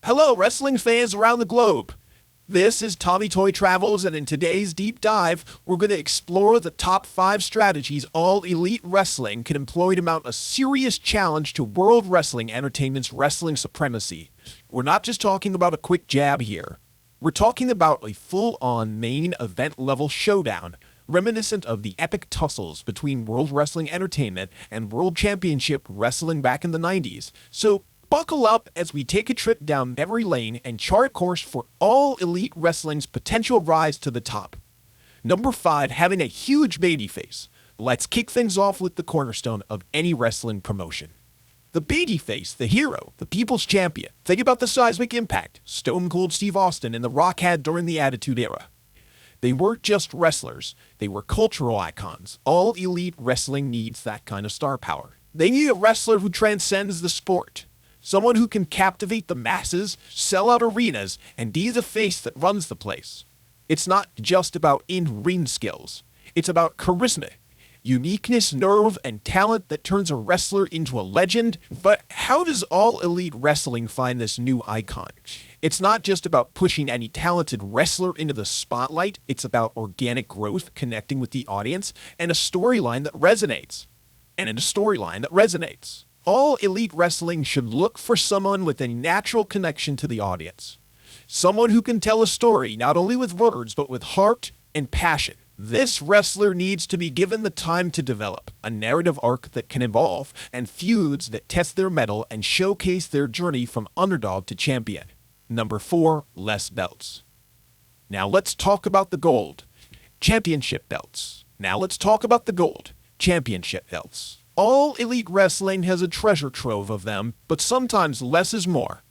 Hello, wrestling fans around the globe. This is Tommy Toy Travels, and in today's deep dive, we're going to explore the top 5 strategies all elite wrestling can employ to mount a serious challenge to World Wrestling Entertainment's wrestling supremacy. We're not just talking about a quick jab here. We're talking about a full-on main event-level showdown, reminiscent of the epic tussles between World Wrestling Entertainment and World Championship Wrestling back in the 90s. So, buckle up as we take a trip down memory lane and chart course for all elite wrestling's potential rise to the top. Number 5, having a huge babyface. Let's kick things off with the cornerstone of any wrestling promotion. The babyface, the hero, the people's champion. Think about the seismic impact Stone Cold Steve Austin and The Rock had during the Attitude Era. They weren't just wrestlers, they were cultural icons. All elite wrestling needs that kind of star power. They need a wrestler who transcends the sport. Someone who can captivate the masses, sell out arenas, and be the face that runs the place. It's not just about in-ring skills. It's about charisma, uniqueness, nerve, and talent that turns a wrestler into a legend. But how does all elite wrestling find this new icon? It's not just about pushing any talented wrestler into the spotlight. It's about organic growth, connecting with the audience, and a storyline that resonates. All elite wrestling should look for someone with a natural connection to the audience. Someone who can tell a story not only with words, but with heart and passion. This wrestler needs to be given the time to develop a narrative arc that can evolve, and feuds that test their mettle and showcase their journey from underdog to champion. Number 4, less belts. Now let's talk about the gold. Championship belts. All elite wrestling has a treasure trove of them, but sometimes less is more.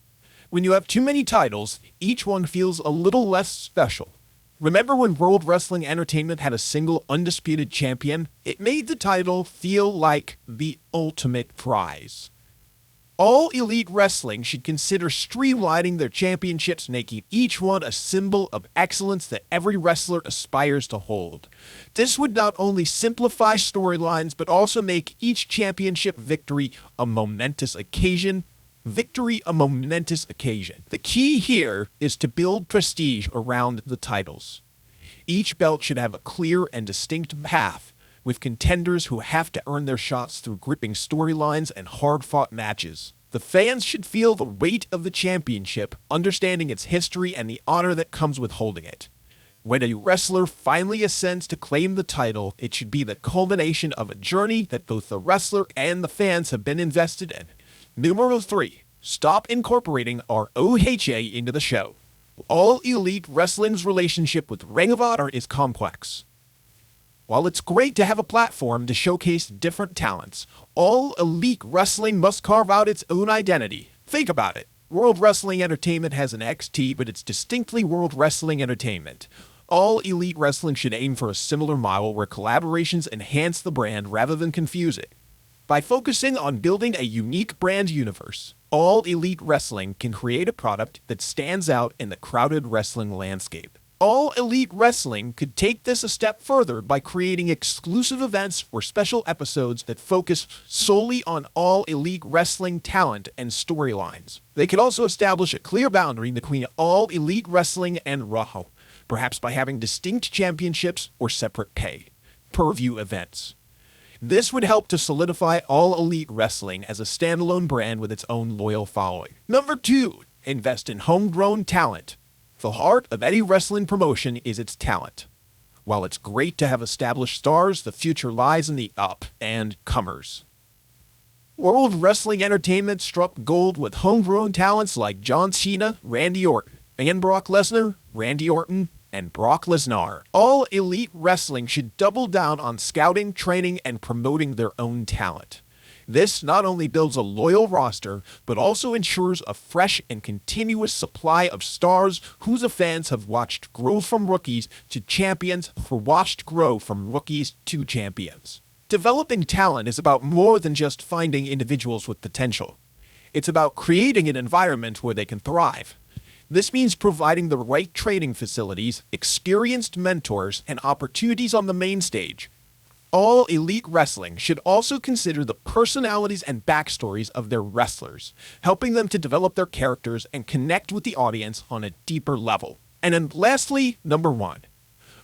When you have too many titles, each one feels a little less special. Remember when World Wrestling Entertainment had a single undisputed champion? It made the title feel like the ultimate prize. All elite wrestling should consider streamlining their championships, making each one a symbol of excellence that every wrestler aspires to hold. This would not only simplify storylines, but also make each championship victory a momentous occasion. The key here is to build prestige around the titles. Each belt should have a clear and distinct path, with contenders who have to earn their shots through gripping storylines and hard-fought matches. The fans should feel the weight of the championship, understanding its history and the honor that comes with holding it. When a wrestler finally ascends to claim the title, it should be the culmination of a journey that both the wrestler and the fans have been invested in. Number 3, stop incorporating our OHA into the show. All elite wrestling's relationship with Ring of Honor is complex. While it's great to have a platform to showcase different talents, all elite wrestling must carve out its own identity. Think about it. World Wrestling Entertainment has an XT, but it's distinctly World Wrestling Entertainment. All elite wrestling should aim for a similar model where collaborations enhance the brand rather than confuse it. By focusing on building a unique brand universe, all elite wrestling can create a product that stands out in the crowded wrestling landscape. All elite wrestling could take this a step further by creating exclusive events or special episodes that focus solely on all elite wrestling talent and storylines. They could also establish a clear boundary between all elite wrestling and Raw, perhaps by having distinct championships or separate pay-per-view events. This would help to solidify all elite wrestling as a standalone brand with its own loyal following. Number 2, invest in homegrown talent. The heart of any wrestling promotion is its talent. While it's great to have established stars, the future lies in the up-and-comers. World Wrestling Entertainment struck gold with homegrown talents like John Cena, Randy Orton, and Brock Lesnar. All elite wrestling should double down on scouting, training, and promoting their own talent. This not only builds a loyal roster, but also ensures a fresh and continuous supply of stars whose fans have watched grow from rookies to champions Developing talent is about more than just finding individuals with potential. It's about creating an environment where they can thrive. This means providing the right training facilities, experienced mentors, and opportunities on the main stage. All Elite Wrestling should also consider the personalities and backstories of their wrestlers, helping them to develop their characters and connect with the audience on a deeper level. And then lastly, number 1.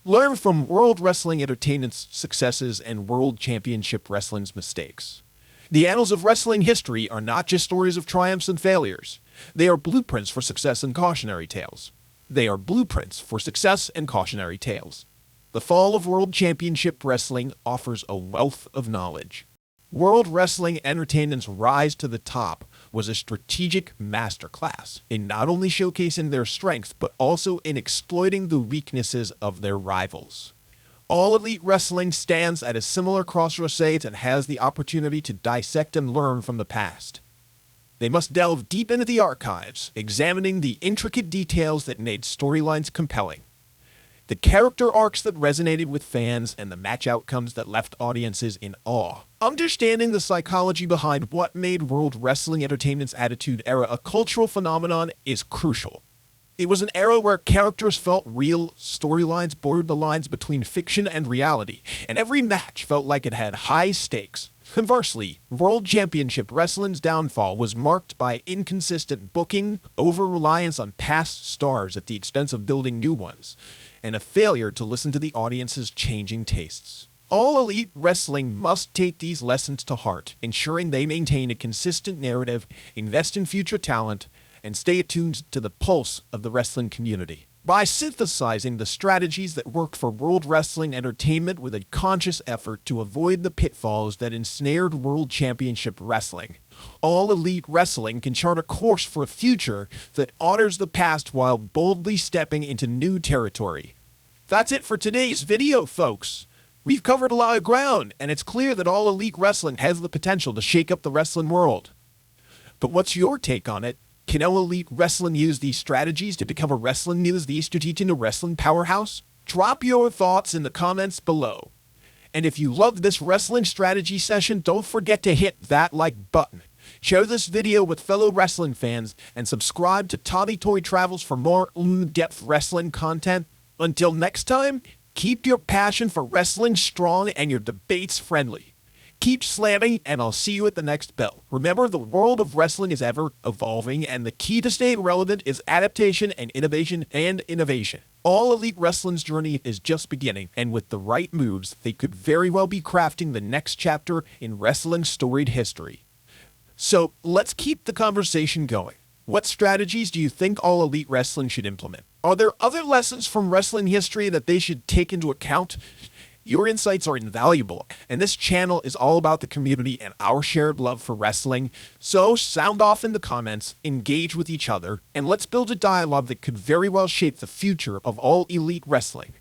Learn from World Wrestling Entertainment's successes and World Championship Wrestling's mistakes. The annals of wrestling history are not just stories of triumphs and failures. They are blueprints for success and cautionary tales. They are blueprints for success and cautionary tales. The fall of World Championship Wrestling offers a wealth of knowledge. World Wrestling Entertainment's rise to the top was a strategic masterclass in not only showcasing their strengths, but also in exploiting the weaknesses of their rivals. All Elite Wrestling stands at a similar crossroads and has the opportunity to dissect and learn from the past. They must delve deep into the archives, examining the intricate details that made storylines compelling, the character arcs that resonated with fans, and the match outcomes that left audiences in awe. Understanding the psychology behind what made World Wrestling Entertainment's Attitude Era a cultural phenomenon is crucial. It was an era where characters felt real, storylines blurred the lines between fiction and reality, and every match felt like it had high stakes. Conversely, World Championship Wrestling's downfall was marked by inconsistent booking, over-reliance on past stars at the expense of building new ones, and a failure to listen to the audience's changing tastes. All Elite Wrestling must take these lessons to heart, ensuring they maintain a consistent narrative, invest in future talent, and stay attuned to the pulse of the wrestling community. By synthesizing the strategies that worked for World Wrestling Entertainment with a conscious effort to avoid the pitfalls that ensnared World Championship Wrestling, All Elite Wrestling can chart a course for a future that honors the past while boldly stepping into new territory. That's it for today's video, folks. We've covered a lot of ground, and it's clear that All Elite Wrestling has the potential to shake up the wrestling world. But what's your take on it? Can All Elite Wrestling use these strategies to become a wrestling news, the strategic a wrestling powerhouse? Drop your thoughts in the comments below. And if you loved this wrestling strategy session, don't forget to hit that like button. Share this video with fellow wrestling fans and subscribe to Tommy Toy Travels for more in-depth wrestling content. Until next time, keep your passion for wrestling strong and your debates friendly. Keep slamming, and I'll see you at the next bell. Remember, the world of wrestling is ever evolving, and the key to staying relevant is adaptation and innovation. All Elite Wrestling's journey is just beginning, and with the right moves, they could very well be crafting the next chapter in wrestling's storied history. So, let's keep the conversation going. What strategies do you think All Elite Wrestling should implement? Are there other lessons from wrestling history that they should take into account? Your insights are invaluable, and this channel is all about the community and our shared love for wrestling. So sound off in the comments, engage with each other, and let's build a dialogue that could very well shape the future of All Elite Wrestling.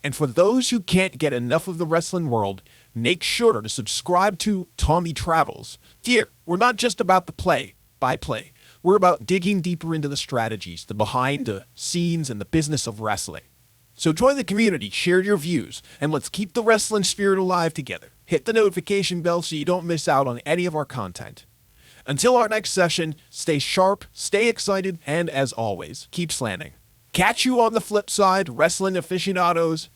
And for those who can't get enough of the wrestling world, make sure to subscribe to Tommy Travels. Here, we're not just about the play-by-play. We're about digging deeper into the strategies, the behind the scenes, and the business of wrestling. So join the community, share your views, and let's keep the wrestling spirit alive together. Hit the notification bell so you don't miss out on any of our content. Until our next session, stay sharp, stay excited, and as always, keep slamming. Catch you on the flip side, wrestling aficionados.